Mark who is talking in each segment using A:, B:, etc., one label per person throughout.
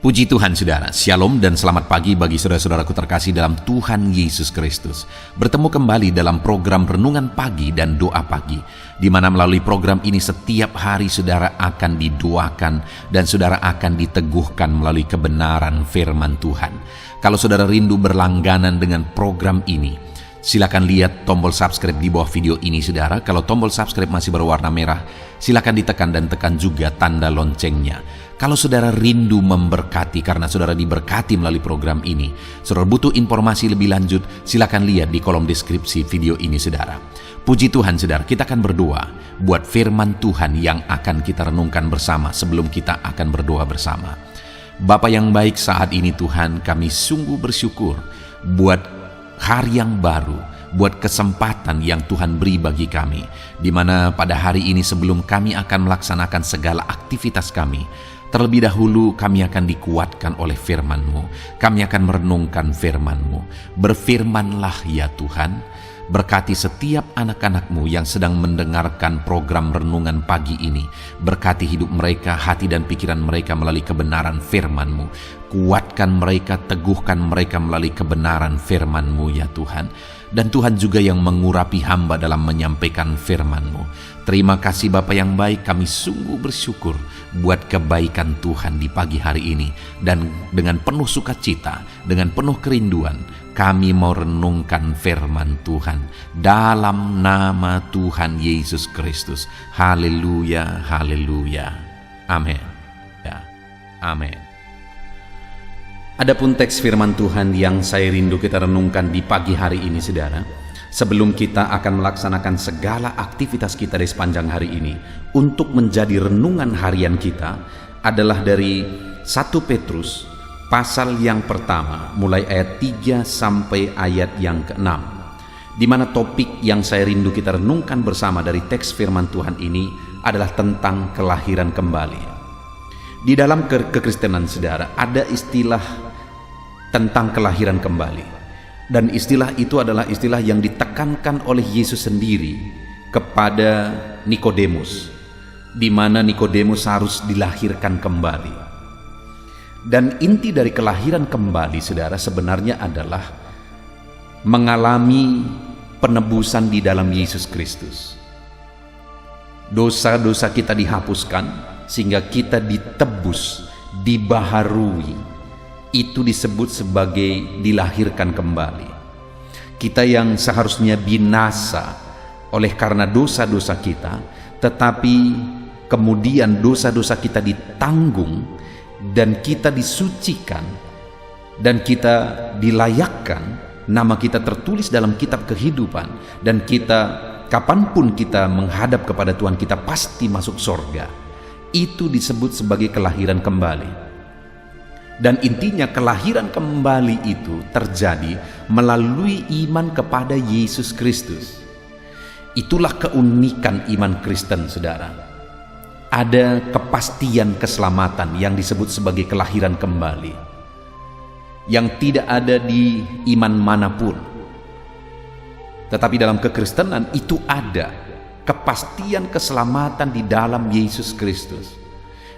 A: Puji Tuhan saudara, Shalom dan selamat pagi bagi saudara-saudaraku terkasih dalam Tuhan Yesus Kristus. Bertemu kembali dalam program Renungan Pagi dan Doa Pagi, di mana melalui program ini setiap hari saudara akan didoakan dan saudara akan diteguhkan melalui kebenaran firman Tuhan. Kalau saudara rindu berlangganan dengan program ini, silakan lihat tombol subscribe di bawah video ini saudara. Kalau tombol subscribe masih berwarna merah, silakan ditekan dan tekan juga tanda loncengnya. Kalau saudara rindu memberkati karena saudara diberkati melalui program ini, saudara butuh informasi lebih lanjut, silakan lihat di kolom deskripsi video ini saudara. Puji Tuhan saudara, kita akan berdoa buat firman Tuhan yang akan kita renungkan bersama sebelum kita akan berdoa bersama. Bapa yang baik, saat ini Tuhan kami sungguh bersyukur buat hari yang baru, buat kesempatan yang Tuhan beri bagi kami, di mana pada hari ini sebelum kami akan melaksanakan segala aktivitas kami, terlebih dahulu kami akan dikuatkan oleh firman-Mu. Kami akan merenungkan firman-Mu. Berfirmanlah ya Tuhan, berkati setiap anak-anak-Mu yang sedang mendengarkan program renungan pagi ini. Berkati hidup mereka, hati dan pikiran mereka melalui kebenaran firman-Mu. Kuatkan mereka, teguhkan mereka melalui kebenaran firman-Mu ya Tuhan. Dan Tuhan juga yang mengurapi hamba dalam menyampaikan firman-Mu. Terima kasih Bapa yang baik, kami sungguh bersyukur buat kebaikan Tuhan di pagi hari ini. Dan dengan penuh sukacita, dengan penuh kerinduan, kami mau renungkan firman Tuhan dalam nama Tuhan Yesus Kristus. Haleluya, haleluya. Amin. Ya, amin. Adapun teks firman Tuhan yang saya rindu kita renungkan di pagi hari ini saudara, sebelum kita akan melaksanakan segala aktivitas kita di sepanjang hari ini untuk menjadi renungan harian kita, adalah dari 1 Petrus pasal yang pertama mulai ayat 3 sampai ayat yang ke-6, di mana topik yang saya rindu kita renungkan bersama dari teks firman Tuhan ini adalah tentang kelahiran kembali. Di dalam kekristenan saudara ada istilah tentang kelahiran kembali, dan istilah itu adalah istilah yang ditekankan oleh Yesus sendiri kepada Nikodemus, di mana Nikodemus harus dilahirkan kembali. Dan inti dari kelahiran kembali saudara sebenarnya adalah mengalami penebusan di dalam Yesus Kristus. Dosa-dosa kita dihapuskan sehingga kita ditebus, dibaharui. Itu disebut sebagai dilahirkan kembali. Kita yang seharusnya binasa oleh karena dosa-dosa kita, tetapi kemudian dosa-dosa kita ditanggung dan kita disucikan dan kita dilayakkan, nama kita tertulis dalam kitab kehidupan, dan kita kapanpun kita menghadap kepada Tuhan kita pasti masuk surga. Itu disebut sebagai kelahiran kembali. Dan intinya kelahiran kembali itu terjadi melalui iman kepada Yesus Kristus. Itulah keunikan iman Kristen saudara. Ada kepastian keselamatan yang disebut sebagai kelahiran kembali, yang tidak ada di iman manapun. Tetapi dalam kekristenan itu ada kepastian keselamatan di dalam Yesus Kristus,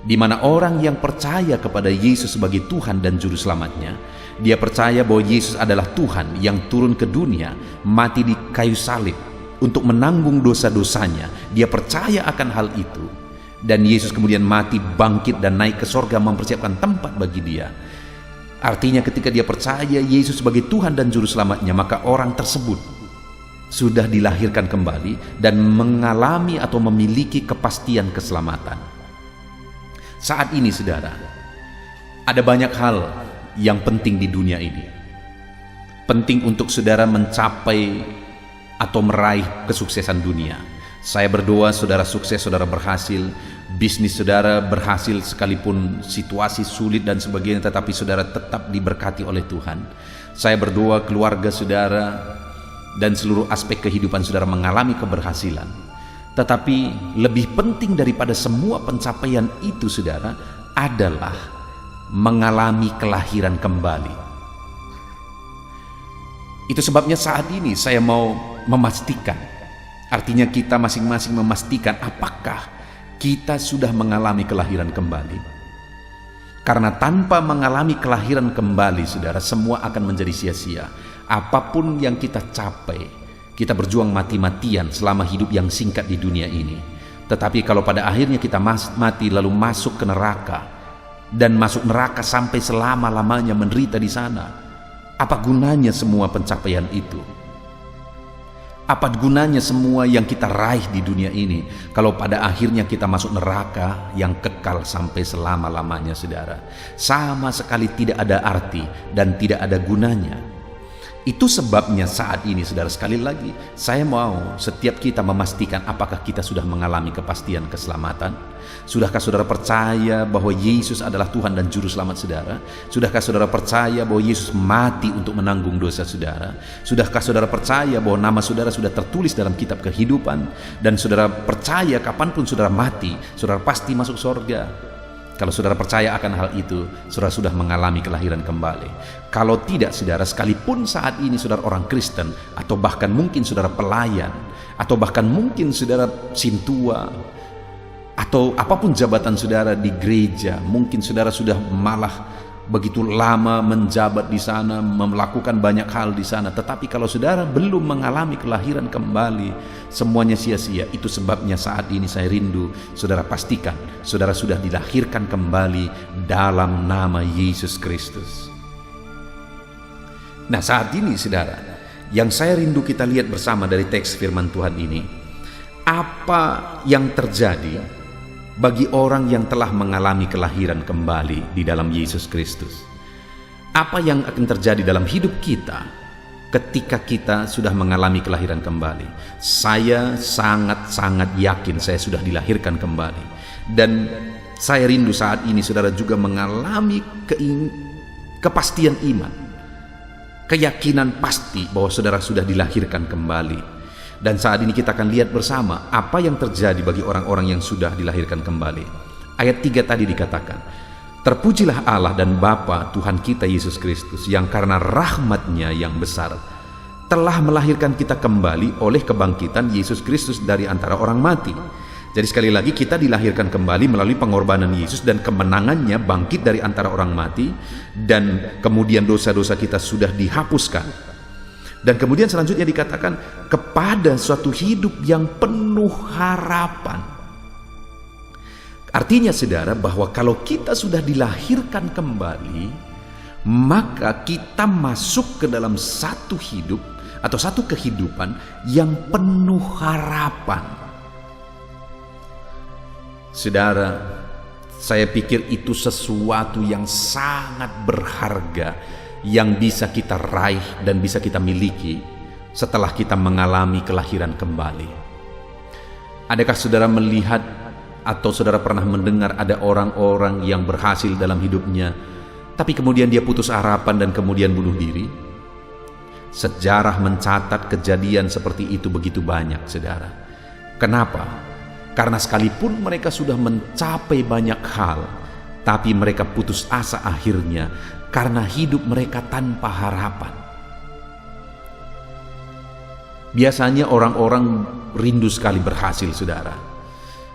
A: di mana orang yang percaya kepada Yesus sebagai Tuhan dan Juru Selamatnya, dia percaya bahwa Yesus adalah Tuhan yang turun ke dunia, mati di kayu salib untuk menanggung dosa-dosanya. Dia percaya akan hal itu, dan Yesus kemudian mati, bangkit, dan naik ke sorga mempersiapkan tempat bagi dia. Artinya ketika dia percaya Yesus sebagai Tuhan dan Juru Selamatnya, maka orang tersebut sudah dilahirkan kembali dan mengalami atau memiliki kepastian keselamatan. Saat ini saudara, ada banyak hal yang penting di dunia ini. Penting untuk saudara mencapai atau meraih kesuksesan dunia. Saya berdoa saudara sukses, saudara berhasil, bisnis saudara berhasil sekalipun situasi sulit dan sebagainya, tetapi saudara tetap diberkati oleh Tuhan. Saya berdoa keluarga saudara dan seluruh aspek kehidupan saudara mengalami keberhasilan. Tetapi lebih penting daripada semua pencapaian itu saudara adalah mengalami kelahiran kembali. Itu sebabnya saat ini saya mau memastikan, artinya kita masing-masing memastikan apakah kita sudah mengalami kelahiran kembali. Karena tanpa mengalami kelahiran kembali, saudara, semua akan menjadi sia-sia. Apapun yang kita capai, kita berjuang mati-matian selama hidup yang singkat di dunia ini. Tetapi kalau pada akhirnya kita mati lalu masuk ke neraka, dan masuk neraka sampai selama-lamanya menderita di sana, apa gunanya semua pencapaian itu? Apa gunanya semua yang kita raih di dunia ini kalau pada akhirnya kita masuk neraka yang kekal sampai selama-lamanya, saudara? Sama sekali tidak ada arti dan tidak ada gunanya. Itu sebabnya saat ini, saudara, sekali lagi saya mau setiap kita memastikan apakah kita sudah mengalami kepastian keselamatan. Sudahkah saudara percaya bahwa Yesus adalah Tuhan dan Juru Selamat saudara? Sudahkah saudara percaya bahwa Yesus mati untuk menanggung dosa saudara? Sudahkah saudara percaya bahwa nama saudara sudah tertulis dalam kitab kehidupan? Dan saudara percaya kapanpun saudara mati, saudara pasti masuk surga? Kalau saudara percaya akan hal itu, saudara sudah mengalami kelahiran kembali. Kalau tidak, saudara, sekalipun saat ini saudara orang Kristen, atau bahkan mungkin saudara pelayan, atau bahkan mungkin saudara sintua, atau apapun jabatan saudara di gereja, mungkin saudara sudah malah begitu lama menjabat di sana, melakukan banyak hal di sana, tetapi kalau saudara belum mengalami kelahiran kembali, semuanya sia-sia. Itu sebabnya saat ini saya rindu saudara pastikan saudara sudah dilahirkan kembali dalam nama Yesus Kristus. Nah, saat ini saudara, yang saya rindu kita lihat bersama dari teks firman Tuhan ini, apa yang terjadi bagi orang yang telah mengalami kelahiran kembali di dalam Yesus Kristus. Apa yang akan terjadi dalam hidup kita ketika kita sudah mengalami kelahiran kembali? Saya sangat-sangat yakin saya sudah dilahirkan kembali. Dan saya rindu saat ini saudara juga mengalami kepastian iman, keyakinan pasti bahwa saudara sudah dilahirkan kembali. Dan saat ini kita akan lihat bersama apa yang terjadi bagi orang-orang yang sudah dilahirkan kembali. Ayat 3 tadi dikatakan, terpujilah Allah dan Bapa Tuhan kita Yesus Kristus, yang karena rahmat-Nya yang besar telah melahirkan kita kembali oleh kebangkitan Yesus Kristus dari antara orang mati. Jadi sekali lagi kita dilahirkan kembali melalui pengorbanan Yesus dan kemenangannya bangkit dari antara orang mati, dan kemudian dosa-dosa kita sudah dihapuskan. Dan kemudian selanjutnya dikatakan kepada suatu hidup yang penuh harapan. Artinya saudara, bahwa kalau kita sudah dilahirkan kembali, maka kita masuk ke dalam satu hidup atau satu kehidupan yang penuh harapan. Saudara, saya pikir itu sesuatu yang sangat berharga yang bisa kita raih dan bisa kita miliki setelah kita mengalami kelahiran kembali. Adakah saudara melihat atau saudara pernah mendengar ada orang-orang yang berhasil dalam hidupnya, tapi kemudian dia putus harapan dan kemudian bunuh diri? Sejarah mencatat kejadian seperti itu begitu banyak, saudara. Kenapa? Karena sekalipun mereka sudah mencapai banyak hal, tapi mereka putus asa akhirnya karena hidup mereka tanpa harapan. Biasanya orang-orang rindu sekali berhasil, saudara.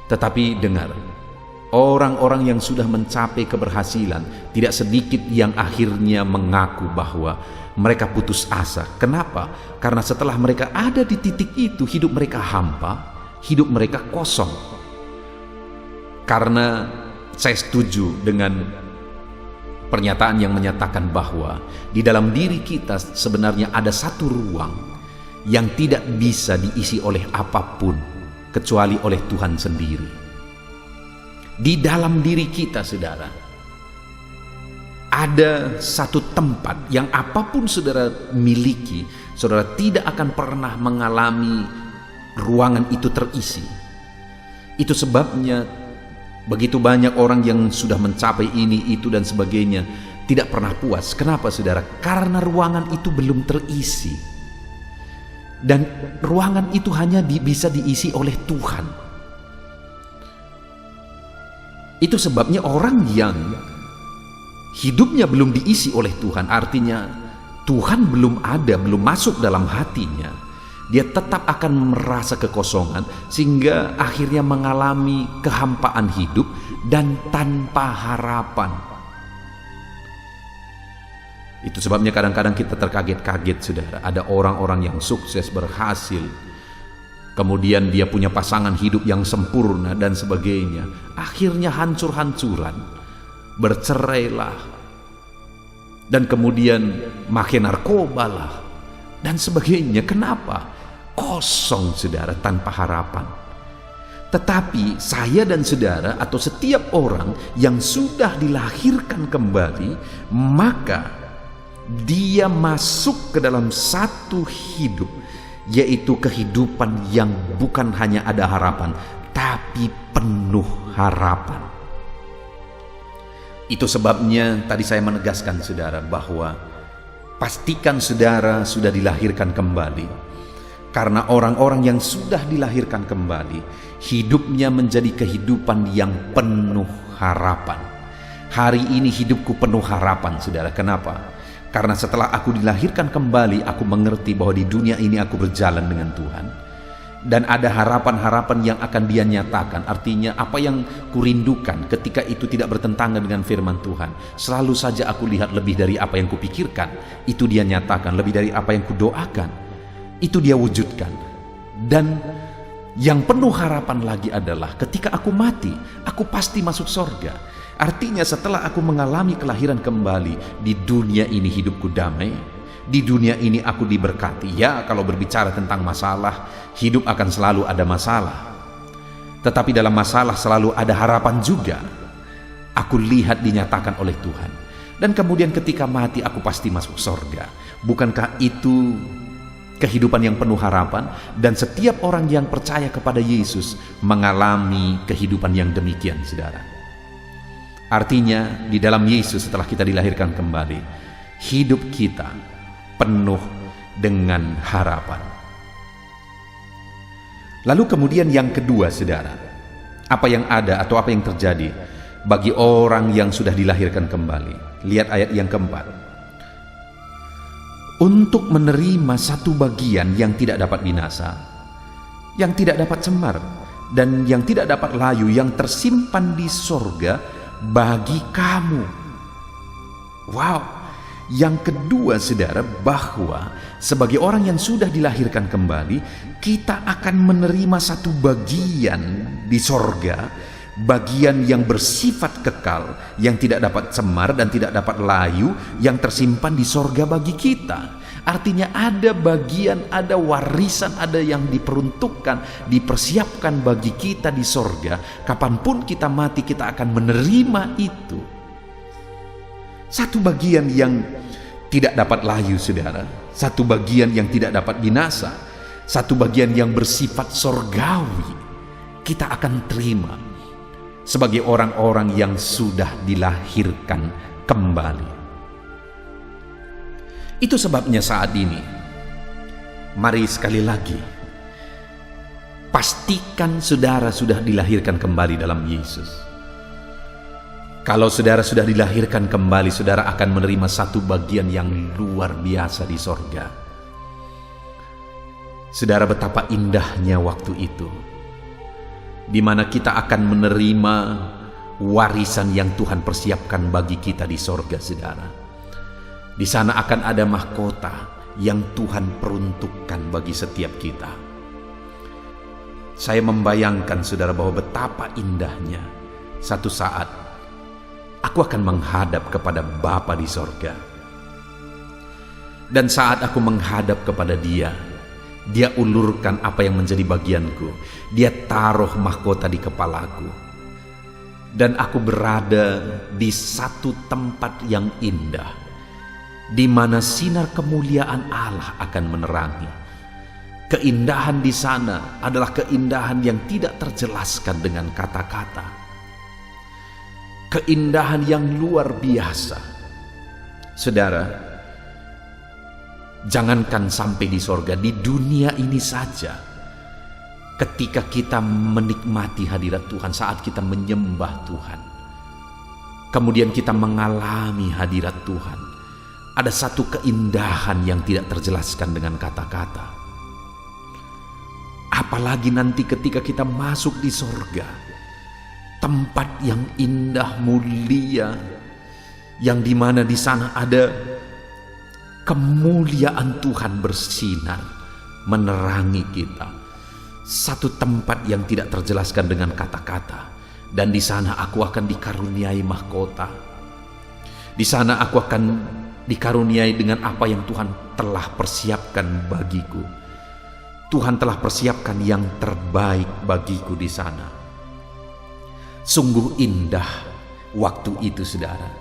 A: Tetapi dengar, orang-orang yang sudah mencapai keberhasilan, tidak sedikit yang akhirnya mengaku bahwa mereka putus asa. Kenapa? Karena setelah mereka ada di titik itu, hidup mereka hampa, hidup mereka kosong. Karena saya setuju dengan pernyataan yang menyatakan bahwa di dalam diri kita sebenarnya ada satu ruang yang tidak bisa diisi oleh apapun kecuali oleh Tuhan sendiri. Di dalam diri kita, saudara, ada satu tempat yang apapun saudara miliki, saudara tidak akan pernah mengalami ruangan itu terisi. Itu sebabnya begitu banyak orang yang sudah mencapai ini, itu, dan sebagainya tidak pernah puas. Kenapa, saudara? Karena ruangan itu belum terisi. Dan ruangan itu hanya bisa diisi oleh Tuhan. Itu sebabnya orang yang hidupnya belum diisi oleh Tuhan, artinya Tuhan belum ada, belum masuk dalam hatinya, dia tetap akan merasa kekosongan sehingga akhirnya mengalami kehampaan hidup dan tanpa harapan. Itu sebabnya kadang-kadang kita terkaget-kaget, saudara. Ada orang-orang yang sukses, berhasil, kemudian dia punya pasangan hidup yang sempurna dan sebagainya. Akhirnya hancur-hancuran, bercerailah, dan kemudian makin narkoba lah, dan sebagainya. Kenapa? Kosong, saudara, tanpa harapan. Tetapi saya dan saudara atau setiap orang yang sudah dilahirkan kembali, maka dia masuk ke dalam satu hidup, yaitu kehidupan yang bukan hanya ada harapan, tapi penuh harapan. Itu sebabnya tadi saya menegaskan, saudara, bahwa pastikan saudara sudah dilahirkan kembali. Karena orang-orang yang sudah dilahirkan kembali, hidupnya menjadi kehidupan yang penuh harapan. Hari ini hidupku penuh harapan, saudara. Kenapa? Karena setelah aku dilahirkan kembali, aku mengerti bahwa di dunia ini aku berjalan dengan Tuhan. Dan ada harapan-harapan yang akan Dia nyatakan. Artinya apa yang kurindukan ketika itu tidak bertentangan dengan firman Tuhan, selalu saja aku lihat lebih dari apa yang kupikirkan, itu Dia nyatakan. Lebih dari apa yang kudoakan, itu Dia wujudkan. Dan yang penuh harapan lagi adalah ketika aku mati, aku pasti masuk sorga. Artinya setelah aku mengalami kelahiran kembali, di dunia ini hidupku damai, di dunia ini aku diberkati. Ya, kalau berbicara tentang masalah, hidup akan selalu ada masalah. Tetapi dalam masalah selalu ada harapan juga. Aku lihat dinyatakan oleh Tuhan. Dan kemudian ketika mati aku pasti masuk sorga. Bukankah itu kehidupan yang penuh harapan? Dan setiap orang yang percaya kepada Yesus mengalami kehidupan yang demikian, saudara. Artinya di dalam Yesus setelah kita dilahirkan kembali, hidup kita penuh dengan harapan. Lalu kemudian yang kedua, saudara, apa yang ada atau apa yang terjadi bagi orang yang sudah dilahirkan kembali? Lihat ayat yang keempat. Untuk menerima satu bagian yang tidak dapat binasa, yang tidak dapat cemar, dan yang tidak dapat layu, yang tersimpan di sorga bagi kamu. Wow. Yang kedua, saudara, bahwa sebagai orang yang sudah dilahirkan kembali, kita akan menerima satu bagian di sorga, bagian yang bersifat kekal, yang tidak dapat cemar dan tidak dapat layu, yang tersimpan di sorga bagi kita. Artinya ada bagian, ada warisan, ada yang diperuntukkan, dipersiapkan bagi kita di sorga. Kapanpun kita mati, kita akan menerima itu. Satu bagian yang tidak dapat layu, saudara. Satu bagian yang tidak dapat binasa. Satu bagian yang bersifat sorgawi. Kita akan terima sebagai orang-orang yang sudah dilahirkan kembali. Itu sebabnya saat ini, mari sekali lagi, pastikan saudara sudah dilahirkan kembali dalam Yesus. Kalau saudara sudah dilahirkan kembali, saudara akan menerima satu bagian yang luar biasa di sorga. Saudara, betapa indahnya waktu itu, di mana kita akan menerima warisan yang Tuhan persiapkan bagi kita di sorga, saudara. Di sana akan ada mahkota yang Tuhan peruntukkan bagi setiap kita. Saya membayangkan, saudara, bahwa betapa indahnya satu saat aku akan menghadap kepada Bapa di sorga. Dan saat aku menghadap kepada Dia, Dia ulurkan apa yang menjadi bagianku. Dia taruh mahkota di kepalaku. Dan aku berada di satu tempat yang indah, di mana sinar kemuliaan Allah akan menerangi. Keindahan di sana adalah keindahan yang tidak terjelaskan dengan kata-kata. Keindahan yang luar biasa. Saudara, jangankan sampai di sorga, di dunia ini saja, ketika kita menikmati hadirat Tuhan, saat kita menyembah Tuhan, kemudian kita mengalami hadirat Tuhan, ada satu keindahan yang tidak terjelaskan dengan kata-kata. Apalagi nanti ketika kita masuk di sorga, tempat yang indah, mulia, yang dimana di sana ada kemuliaan Tuhan bersinar, menerangi kita. Satu tempat yang tidak terjelaskan dengan kata-kata. Dan di sana aku akan dikaruniai mahkota. Di sana aku akan dikaruniai dengan apa yang Tuhan telah persiapkan bagiku. Tuhan telah persiapkan yang terbaik bagiku di sana. Sungguh indah waktu itu, saudara.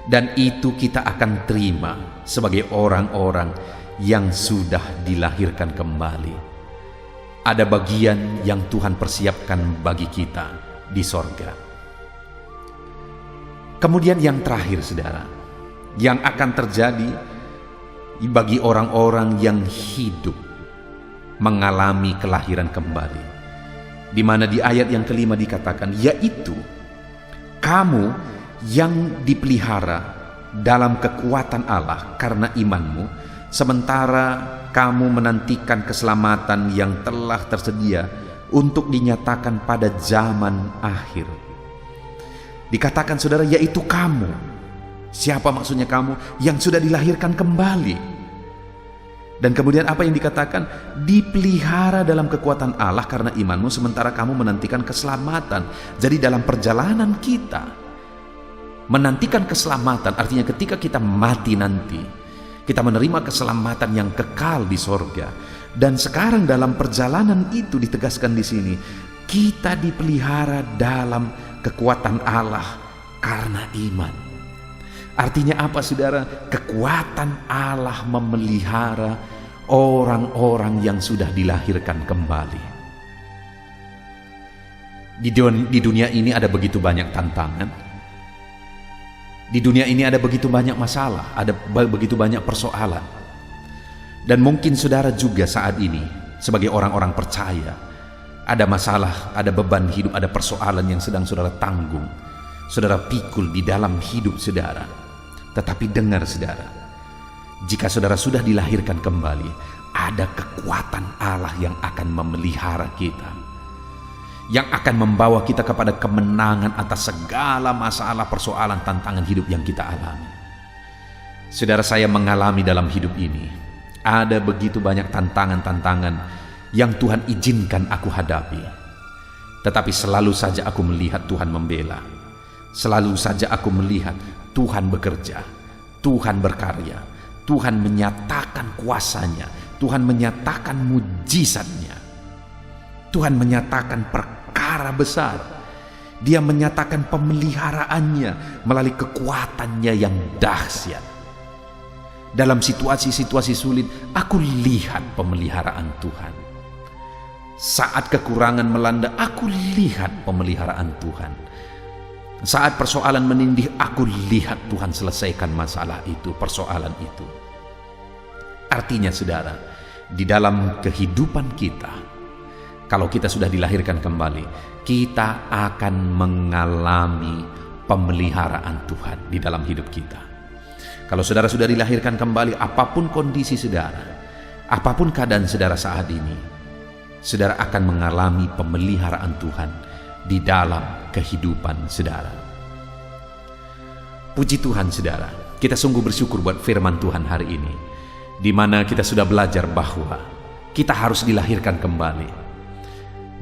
A: Dan itu kita akan terima sebagai orang-orang yang sudah dilahirkan kembali. Ada bagian yang Tuhan persiapkan bagi kita di sorga. Kemudian yang terakhir, saudara, yang akan terjadi bagi orang-orang yang hidup mengalami kelahiran kembali, di mana di ayat yang kelima dikatakan, yaitu kamu yang dipelihara dalam kekuatan Allah karena imanmu, sementara kamu menantikan keselamatan yang telah tersedia untuk dinyatakan pada zaman akhir. Dikatakan, saudara, yaitu kamu. Siapa maksudnya kamu? Yang sudah dilahirkan kembali. Dan kemudian apa yang dikatakan? Dipelihara dalam kekuatan Allah karena imanmu, sementara kamu menantikan keselamatan. Jadi dalam perjalanan kita menantikan keselamatan, artinya ketika kita mati nanti, kita menerima keselamatan yang kekal di sorga. Dan sekarang dalam perjalanan itu ditegaskan di sini, kita dipelihara dalam kekuatan Allah karena iman. Artinya apa, saudara? Kekuatan Allah memelihara orang-orang yang sudah dilahirkan kembali. Di dunia ini ada begitu banyak tantangan. Di dunia ini ada begitu banyak masalah, ada begitu banyak persoalan. Dan mungkin saudara juga saat ini sebagai orang-orang percaya ada masalah, ada beban hidup, ada persoalan yang sedang saudara tanggung, saudara pikul di dalam hidup saudara. Tetapi dengar, saudara, jika saudara sudah dilahirkan kembali, ada kekuatan Allah yang akan memelihara kita, yang akan membawa kita kepada kemenangan atas segala masalah, persoalan, tantangan hidup yang kita alami. Saudara, saya mengalami dalam hidup ini ada begitu banyak tantangan-tantangan yang Tuhan izinkan aku hadapi. Tetapi selalu saja aku melihat Tuhan membela. Selalu saja aku melihat Tuhan bekerja, Tuhan berkarya, Tuhan menyatakan kuasanya, Tuhan menyatakan mujizatnya, Tuhan menyatakan perkara besar. Dia menyatakan pemeliharaannya melalui kekuatannya yang dahsyat. Dalam situasi-situasi sulit, aku lihat pemeliharaan Tuhan. Saat kekurangan melanda, aku lihat pemeliharaan Tuhan. Saat persoalan menindih, aku lihat Tuhan selesaikan masalah itu, persoalan itu. Artinya, saudara, di dalam kehidupan kita, kalau kita sudah dilahirkan kembali, kita akan mengalami pemeliharaan Tuhan di dalam hidup kita. Kalau saudara sudah dilahirkan kembali, apapun kondisi saudara, apapun keadaan saudara saat ini, saudara akan mengalami pemeliharaan Tuhan di dalam kehidupan saudara. Puji Tuhan, saudara, kita sungguh bersyukur buat firman Tuhan hari ini, di mana kita sudah belajar bahwa kita harus dilahirkan kembali.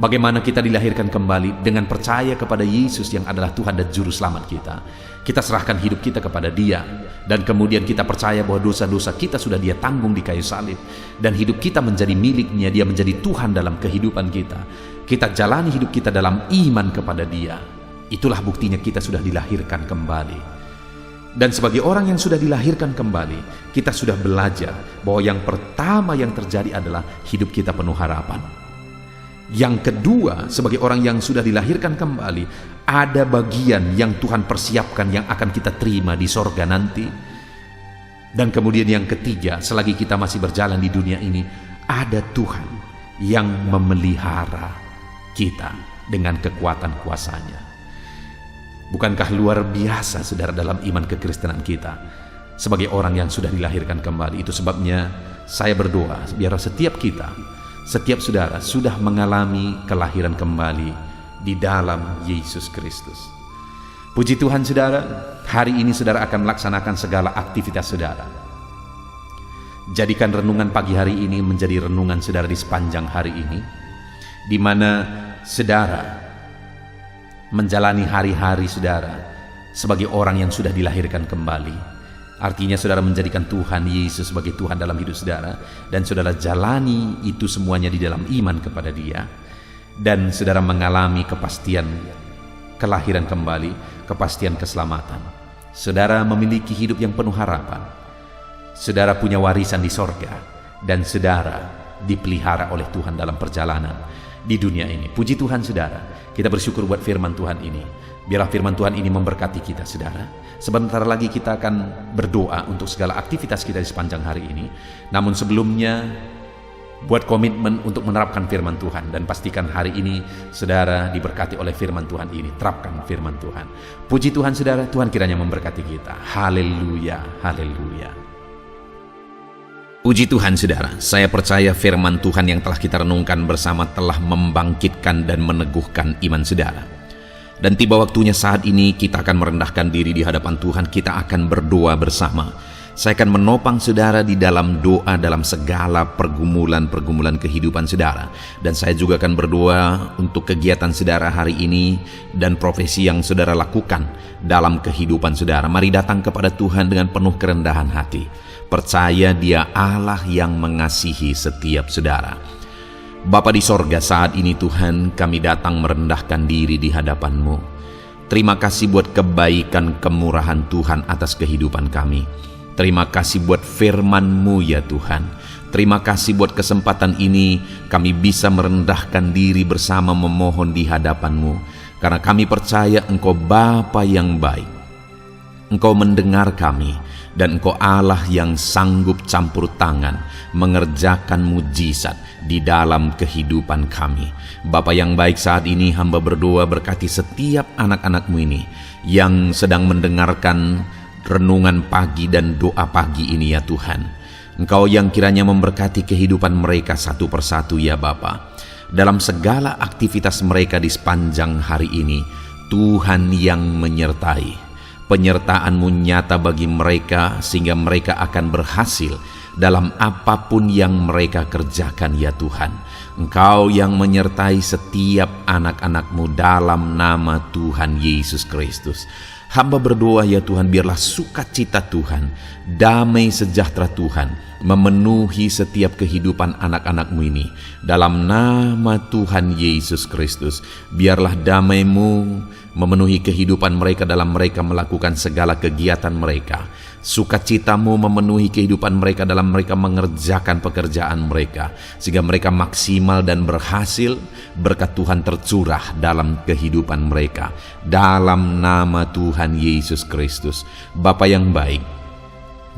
A: Bagaimana kita dilahirkan kembali? Dengan percaya kepada Yesus yang adalah Tuhan dan Juru Selamat kita. Kita serahkan hidup kita kepada Dia, dan kemudian kita percaya bahwa dosa-dosa kita sudah Dia tanggung di kayu salib, dan hidup kita menjadi miliknya. Dia menjadi Tuhan dalam kehidupan kita. Kita jalani hidup kita dalam iman kepada Dia. Itulah buktinya kita sudah dilahirkan kembali. Dan sebagai orang yang sudah dilahirkan kembali, kita sudah belajar bahwa yang pertama yang terjadi adalah hidup kita penuh harapan. Yang kedua, sebagai orang yang sudah dilahirkan kembali, ada bagian yang Tuhan persiapkan yang akan kita terima di sorga nanti. Dan kemudian yang ketiga, selagi kita masih berjalan di dunia ini, ada Tuhan yang memelihara kita dengan kekuatan kuasanya. Bukankah luar biasa, saudara, dalam iman kekristenan kita sebagai orang yang sudah dilahirkan kembali? Itu sebabnya saya berdoa biar setiap kita, setiap saudara sudah mengalami kelahiran kembali di dalam Yesus Kristus. Puji Tuhan, saudara, hari ini saudara akan melaksanakan segala aktivitas saudara. Jadikan renungan pagi hari ini menjadi renungan saudara di sepanjang hari ini, di mana saudara menjalani hari-hari saudara sebagai orang yang sudah dilahirkan kembali. Artinya saudara menjadikan Tuhan Yesus sebagai Tuhan dalam hidup saudara, dan saudara jalani itu semuanya di dalam iman kepada Dia, dan saudara mengalami kepastian kelahiran kembali, kepastian keselamatan. Saudara memiliki hidup yang penuh harapan. Saudara punya warisan di sorga, dan saudara dipelihara oleh Tuhan dalam perjalanan di dunia ini. Puji Tuhan saudara, kita bersyukur buat firman Tuhan ini. Biarlah firman Tuhan ini memberkati kita saudara. Sebentar lagi kita akan berdoa untuk segala aktivitas kita di sepanjang hari ini. Namun sebelumnya, buat komitmen untuk menerapkan firman Tuhan, dan pastikan hari ini saudara diberkati oleh firman Tuhan ini. Terapkan firman Tuhan. Puji Tuhan saudara, Tuhan kiranya memberkati kita. Haleluya, haleluya. Puji Tuhan saudara, saya percaya firman Tuhan yang telah kita renungkan bersama telah membangkitkan dan meneguhkan iman saudara. Dan tiba waktunya saat ini kita akan merendahkan diri di hadapan Tuhan, kita akan berdoa bersama. Saya akan menopang saudara di dalam doa dalam segala pergumulan-pergumulan kehidupan saudara. Dan saya juga akan berdoa untuk kegiatan saudara hari ini dan profesi yang saudara lakukan dalam kehidupan saudara. Mari datang kepada Tuhan dengan penuh kerendahan hati. Percaya Dia Allah yang mengasihi setiap saudara. Bapa di sorga, saat ini Tuhan kami datang merendahkan diri di hadapan-Mu. Terima kasih buat kebaikan kemurahan Tuhan atas kehidupan kami. Terima kasih buat firman-Mu ya Tuhan. Terima kasih buat kesempatan ini kami bisa merendahkan diri bersama memohon di hadapan-Mu. Karena kami percaya Engkau Bapa yang baik. Engkau mendengar kami, dan Engkau Allah yang sanggup campur tangan mengerjakan mujizat di dalam kehidupan kami. Bapa yang baik, saat ini hamba berdoa berkati setiap anak-anak-Mu ini yang sedang mendengarkan renungan pagi dan doa pagi ini ya Tuhan. Engkau yang kiranya memberkati kehidupan mereka satu persatu ya Bapa. Dalam segala aktivitas mereka di sepanjang hari ini, Tuhan yang menyertai. Penyertaan-Mu nyata bagi mereka sehingga mereka akan berhasil dalam apapun yang mereka kerjakan ya Tuhan. Engkau yang menyertai setiap anak-anak-Mu dalam nama Tuhan Yesus Kristus. Hamba berdoa ya Tuhan, biarlah sukacita Tuhan, damai sejahtera Tuhan memenuhi setiap kehidupan anak-anak-Mu ini. Dalam nama Tuhan Yesus Kristus, biarlah damai-Mu memenuhi kehidupan mereka dalam mereka melakukan segala kegiatan mereka. Sukacita-Mu memenuhi kehidupan mereka dalam mereka mengerjakan pekerjaan mereka, sehingga mereka maksimal dan berhasil. Berkat Tuhan tercurah dalam kehidupan mereka. Dalam nama Tuhan Yesus Kristus. Bapa yang baik,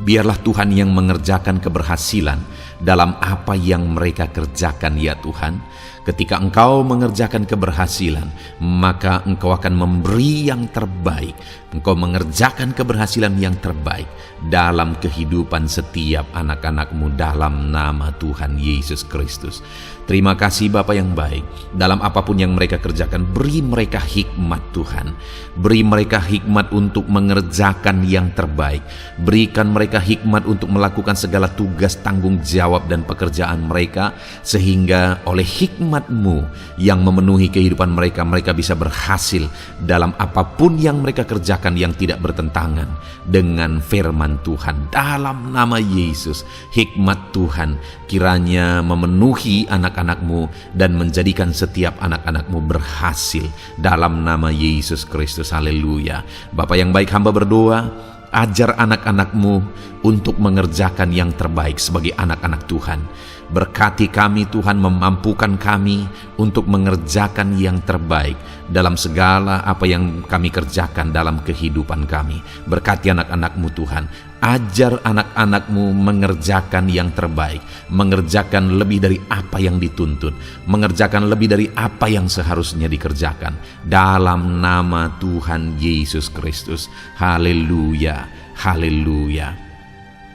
A: biarlah Tuhan yang mengerjakan keberhasilan dalam apa yang mereka kerjakan ya Tuhan. Ketika Engkau mengerjakan keberhasilan, maka Engkau akan memberi yang terbaik. Engkau mengerjakan keberhasilan yang terbaik dalam kehidupan setiap anak-anak-Mu dalam nama Tuhan Yesus Kristus. Terima kasih Bapa yang baik. Dalam apapun yang mereka kerjakan, beri mereka hikmat Tuhan. Beri mereka hikmat untuk mengerjakan yang terbaik. Berikan mereka hikmat untuk melakukan segala tugas, tanggung jawab dan pekerjaan mereka, sehingga oleh hikmat-Mu yang memenuhi kehidupan mereka, mereka bisa berhasil dalam apapun yang mereka kerjakan yang tidak bertentangan dengan firman Tuhan. Dalam nama Yesus, hikmat Tuhan kiranya memenuhi anak-anak-Mu dan menjadikan setiap anak-anak-Mu berhasil dalam nama Yesus Kristus. Haleluya. Bapa yang baik, hamba berdoa, ajar anak-anak-Mu untuk mengerjakan yang terbaik sebagai anak-anak Tuhan. Berkati kami Tuhan, memampukan kami untuk mengerjakan yang terbaik dalam segala apa yang kami kerjakan dalam kehidupan kami. Berkati anak-anak-Mu Tuhan, ajar anak-anak-Mu mengerjakan yang terbaik, mengerjakan lebih dari apa yang dituntut, mengerjakan lebih dari apa yang seharusnya dikerjakan. Dalam nama Tuhan Yesus Kristus. Haleluya, haleluya.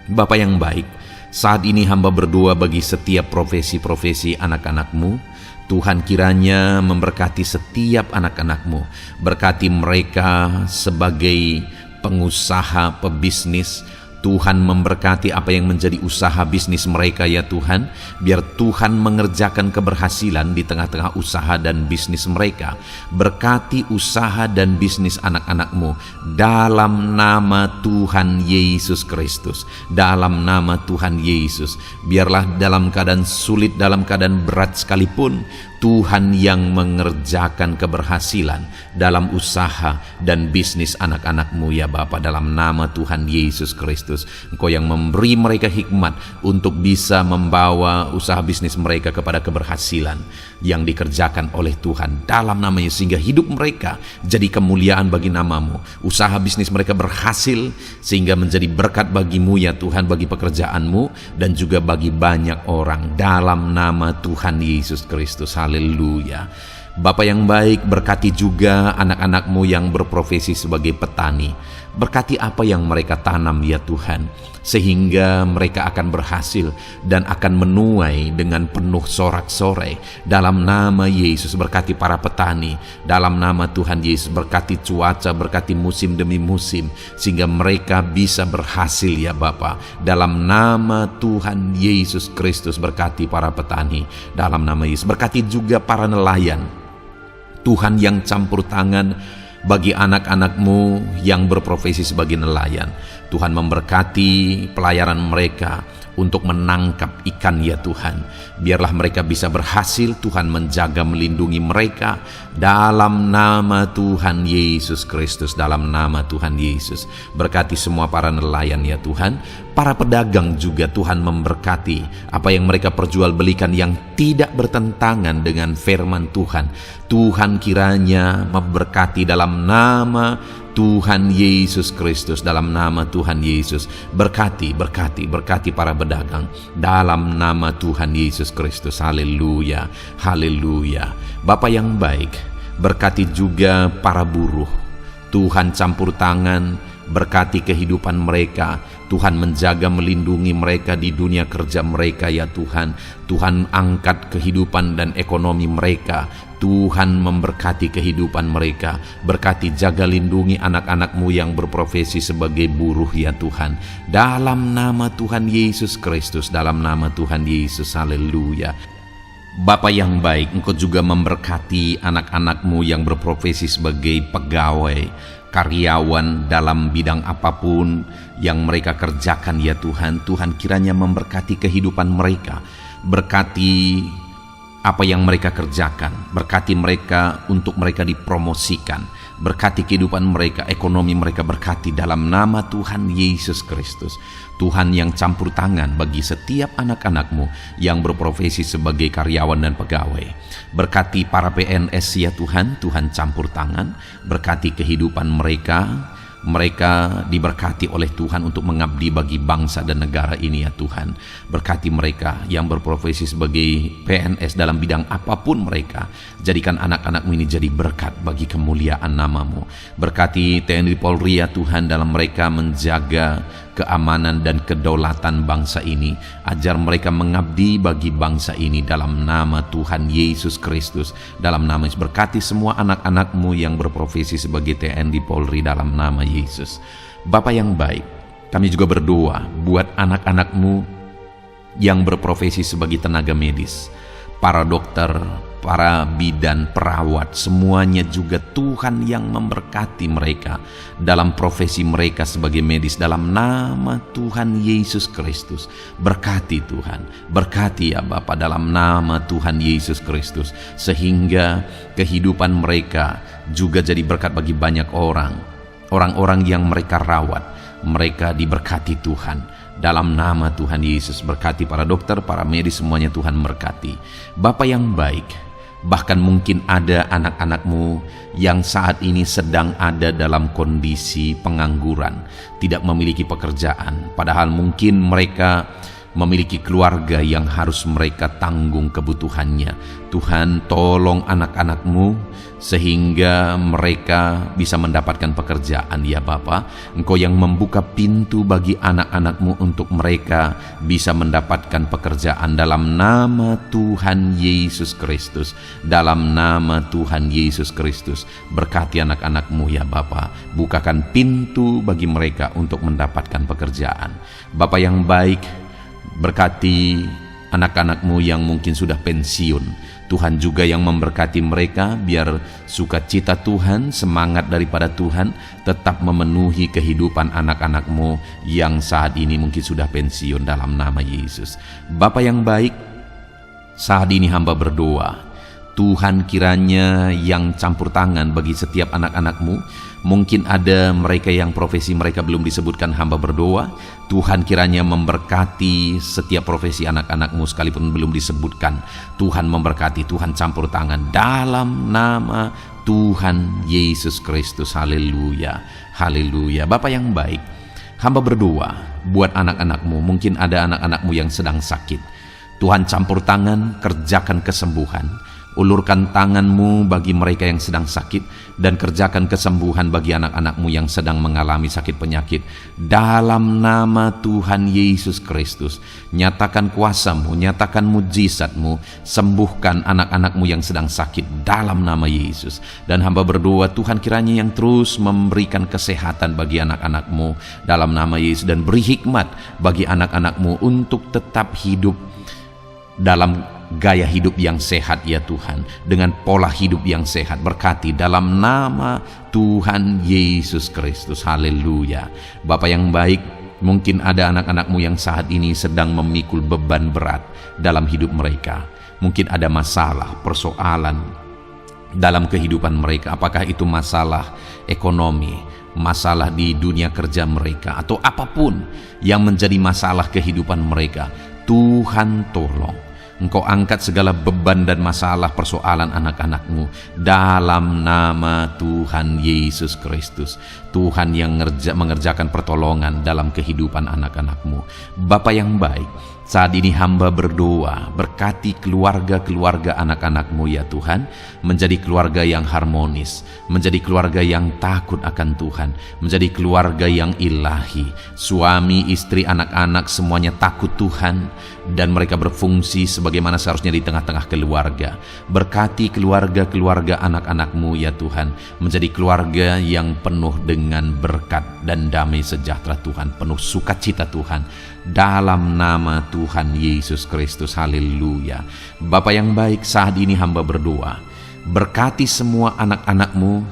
A: Bapa yang baik, saat ini hamba berdoa bagi setiap profesi-profesi anak-anak-Mu. Tuhan kiranya memberkati setiap anak-anak-Mu. Berkati mereka sebagai pengusaha, pebisnis. Tuhan memberkati apa yang menjadi usaha bisnis mereka ya Tuhan. Biar Tuhan mengerjakan keberhasilan di tengah-tengah usaha dan bisnis mereka. Berkati usaha dan bisnis anak-anak-Mu dalam nama Tuhan Yesus Kristus. Dalam nama Tuhan Yesus. Biarlah dalam keadaan sulit, dalam keadaan berat sekalipun, Tuhan yang mengerjakan keberhasilan dalam usaha dan bisnis anak-anak-Mu ya Bapa, dalam nama Tuhan Yesus Kristus. Engkau yang memberi mereka hikmat untuk bisa membawa usaha bisnis mereka kepada keberhasilan yang dikerjakan oleh Tuhan dalam nama Yesus, sehingga hidup mereka jadi kemuliaan bagi nama-Mu. Usaha bisnis mereka berhasil sehingga menjadi berkat bagi-Mu ya Tuhan, bagi pekerjaan-Mu dan juga bagi banyak orang dalam nama Tuhan Yesus Kristus. Haleluya. Bapa yang baik, berkati juga anak-anak-Mu yang berprofesi sebagai petani. Berkati apa yang mereka tanam ya Tuhan, sehingga mereka akan berhasil dan akan menuai dengan penuh sorak-sorai. Dalam nama Yesus, berkati para petani. Dalam nama Tuhan Yesus, berkati cuaca, berkati musim demi musim, sehingga mereka bisa berhasil ya Bapa. Dalam nama Tuhan Yesus Kristus, berkati para petani. Dalam nama Yesus, berkati juga para nelayan. Tuhan yang campur tangan bagi anak-anak-Mu yang berprofesi sebagai nelayan. Tuhan memberkati pelayaran mereka untuk menangkap ikan ya Tuhan. Biarlah mereka bisa berhasil. Tuhan menjaga, melindungi mereka dalam nama Tuhan Yesus Kristus. Dalam nama Tuhan Yesus, berkati semua para nelayan ya Tuhan. Para pedagang juga Tuhan memberkati apa yang mereka perjualbelikan yang tidak bertentangan dengan firman Tuhan. Tuhan kiranya memberkati dalam nama Tuhan Yesus Kristus. Dalam nama Tuhan Yesus, berkati para pedagang dalam nama Tuhan Yesus Kristus. Haleluya, haleluya. Bapa yang baik, berkati juga para buruh. Tuhan campur tangan, berkati kehidupan mereka. Tuhan menjaga, melindungi mereka di dunia kerja mereka ya Tuhan. Tuhan angkat kehidupan dan ekonomi mereka. Tuhan memberkati kehidupan mereka. Berkati, jaga, lindungi anak-anak-Mu yang berprofesi sebagai buruh ya Tuhan. Dalam nama Tuhan Yesus Kristus, dalam nama Tuhan Yesus. Haleluya. Bapa yang baik, Engkau juga memberkati anak-anak-Mu yang berprofesi sebagai pegawai, karyawan dalam bidang apapun yang mereka kerjakan ya Tuhan. Tuhan kiranya memberkati kehidupan mereka. Berkati apa yang mereka kerjakan. Berkati mereka untuk mereka dipromosikan. Berkati kehidupan mereka, ekonomi mereka, berkati dalam nama Tuhan Yesus Kristus. Tuhan yang campur tangan bagi setiap anak-anak-Mu yang berprofesi sebagai karyawan dan pegawai. Berkati para PNS ya Tuhan, Tuhan campur tangan. Berkati kehidupan mereka. Mereka diberkati oleh Tuhan untuk mengabdi bagi bangsa dan negara ini ya Tuhan. Berkati mereka yang berprofesi sebagai PNS dalam bidang apapun mereka. Jadikan anak-anak-Mu ini jadi berkat bagi kemuliaan nama-Mu. Berkati TNI Polri ya Tuhan, dalam mereka menjaga keamanan dan kedaulatan bangsa ini. Ajar mereka mengabdi bagi bangsa ini dalam nama Tuhan Yesus Kristus. Dalam nama Yesus, berkati semua anak-anak-Mu yang berprofesi sebagai TNI Polri dalam nama Yesus. Bapa yang baik, kami juga berdoa buat anak-anak-Mu yang berprofesi sebagai tenaga medis, para dokter, para bidan, perawat, semuanya juga Tuhan yang memberkati mereka dalam profesi mereka sebagai medis dalam nama Tuhan Yesus Kristus. Berkati Tuhan, berkati ya Bapa dalam nama Tuhan Yesus Kristus, sehingga kehidupan mereka juga jadi berkat bagi banyak orang-orang yang mereka rawat. Mereka diberkati Tuhan. Dalam nama Tuhan Yesus, berkati para dokter, para medis, semuanya Tuhan berkati. Bapa yang baik, bahkan mungkin ada anak-anak-Mu yang saat ini sedang ada dalam kondisi pengangguran, tidak memiliki pekerjaan, padahal mungkin mereka memiliki keluarga yang harus mereka tanggung kebutuhannya. Tuhan, tolong anak-anak-Mu sehingga mereka bisa mendapatkan pekerjaan ya Bapa. Engkau yang membuka pintu bagi anak-anak-Mu untuk mereka bisa mendapatkan pekerjaan dalam nama Tuhan Yesus Kristus. Dalam nama Tuhan Yesus Kristus, berkati anak-anak-Mu ya Bapa. Bukakan pintu bagi mereka untuk mendapatkan pekerjaan. Bapa yang baik, berkati anak-anak-Mu yang mungkin sudah pensiun. Tuhan juga yang memberkati mereka, biar sukacita Tuhan, semangat daripada Tuhan tetap memenuhi kehidupan anak-anak-Mu yang saat ini mungkin sudah pensiun dalam nama Yesus. Bapa yang baik, saat ini hamba berdoa, Tuhan kiranya yang campur tangan bagi setiap anak-anak-Mu. Mungkin ada mereka yang profesi mereka belum disebutkan, hamba berdoa Tuhan kiranya memberkati setiap profesi anak-anak-Mu sekalipun belum disebutkan. Tuhan memberkati, Tuhan campur tangan dalam nama Tuhan Yesus Kristus. Haleluya, haleluya. Bapa yang baik, hamba berdoa buat anak-anak-Mu. Mungkin ada anak-anak-Mu yang sedang sakit. Tuhan campur tangan, kerjakan kesembuhan. Ulurkan tangan-Mu bagi mereka yang sedang sakit, dan kerjakan kesembuhan bagi anak-anak-Mu yang sedang mengalami sakit penyakit. Dalam nama Tuhan Yesus Kristus, nyatakan kuasa-Mu, nyatakan mujizat-Mu, sembuhkan anak-anak-Mu yang sedang sakit dalam nama Yesus. Dan hamba berdoa Tuhan kiranya yang terus memberikan kesehatan bagi anak-anak-Mu dalam nama Yesus, dan beri hikmat bagi anak-anak-Mu untuk tetap hidup dalam gaya hidup yang sehat ya Tuhan, dengan pola hidup yang sehat. Berkati dalam nama Tuhan Yesus Kristus. Haleluya. Bapa yang baik, mungkin ada anak-anak-Mu yang saat ini sedang memikul beban berat dalam hidup mereka. Mungkin ada masalah, persoalan dalam kehidupan mereka. Apakah itu masalah ekonomi, masalah di dunia kerja mereka, atau apapun yang menjadi masalah kehidupan mereka. Tuhan tolong Engkau angkat segala beban dan masalah persoalan anak-anak-Mu dalam nama Tuhan Yesus Kristus. Tuhan yang mengerjakan pertolongan dalam kehidupan anak-anak-Mu. Bapa yang baik, saat ini hamba berdoa, berkati keluarga-keluarga anak-anak-Mu ya Tuhan, menjadi keluarga yang harmonis, menjadi keluarga yang takut akan Tuhan, menjadi keluarga yang ilahi. Suami, istri, anak-anak semuanya takut Tuhan, dan mereka berfungsi sebagaimana seharusnya di tengah-tengah keluarga. Berkati keluarga-keluarga anak-anak-Mu ya Tuhan, menjadi keluarga yang penuh dengan berkat dan damai sejahtera Tuhan, penuh sukacita Tuhan, dalam nama Tuhan Yesus Kristus. Haleluya. Bapa yang baik, saat ini hamba berdoa, berkati semua anak-anak-Mu,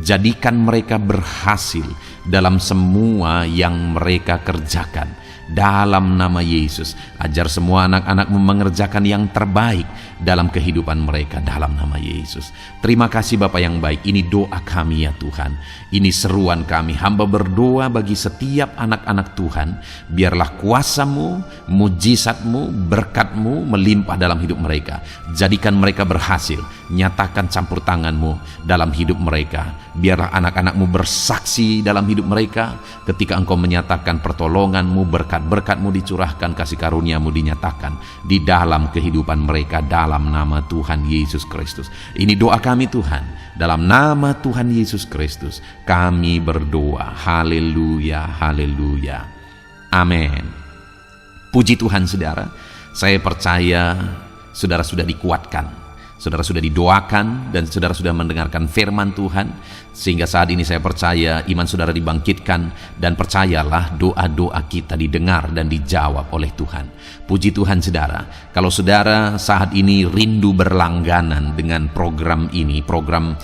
A: jadikan mereka berhasil dalam semua yang mereka kerjakan. Dalam nama Yesus, ajar semua anak-anak-Mu mengerjakan yang terbaik dalam kehidupan mereka dalam nama Yesus. Terima kasih Bapa yang baik, ini doa kami ya Tuhan, ini seruan kami. Hamba berdoa bagi setiap anak-anak Tuhan, biarlah kuasa-Mu, mujizat-Mu, berkat-Mu melimpah dalam hidup mereka. Jadikan mereka berhasil, nyatakan campur tangan-Mu dalam hidup mereka. Biarlah anak-anak-Mu bersaksi dalam hidup mereka ketika Engkau menyatakan pertolongan-Mu, berkat-berkat-Mu dicurahkan, kasih karunia-Mu dinyatakan di dalam kehidupan mereka dalam nama Tuhan Yesus Kristus. Ini doa kami Tuhan, dalam nama Tuhan Yesus Kristus kami berdoa. Haleluya, haleluya, amin. Puji Tuhan saudara, saya percaya saudara sudah dikuatkan, saudara sudah didoakan, dan saudara sudah mendengarkan firman Tuhan, sehingga saat ini saya percaya iman saudara dibangkitkan, dan percayalah doa-doa kita didengar dan dijawab oleh Tuhan. Puji Tuhan saudara, kalau saudara saat ini rindu berlangganan dengan program ini, program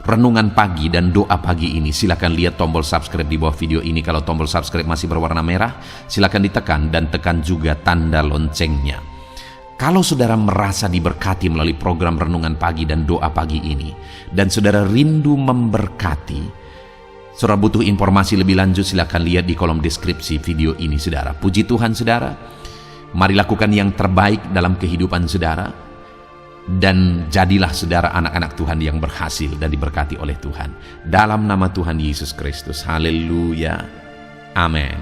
A: Renungan Pagi dan Doa Pagi ini, silakan lihat tombol subscribe di bawah video ini. Kalau tombol subscribe masih berwarna merah, silakan ditekan, dan tekan juga tanda loncengnya. Kalau saudara merasa diberkati melalui program Renungan Pagi dan Doa Pagi ini, dan saudara rindu memberkati, saudara butuh informasi lebih lanjut, silakan lihat di kolom deskripsi video ini saudara. Puji Tuhan saudara, mari lakukan yang terbaik dalam kehidupan saudara, dan jadilah saudara anak-anak Tuhan yang berhasil dan diberkati oleh Tuhan. Dalam nama Tuhan Yesus Kristus. Haleluya, amin.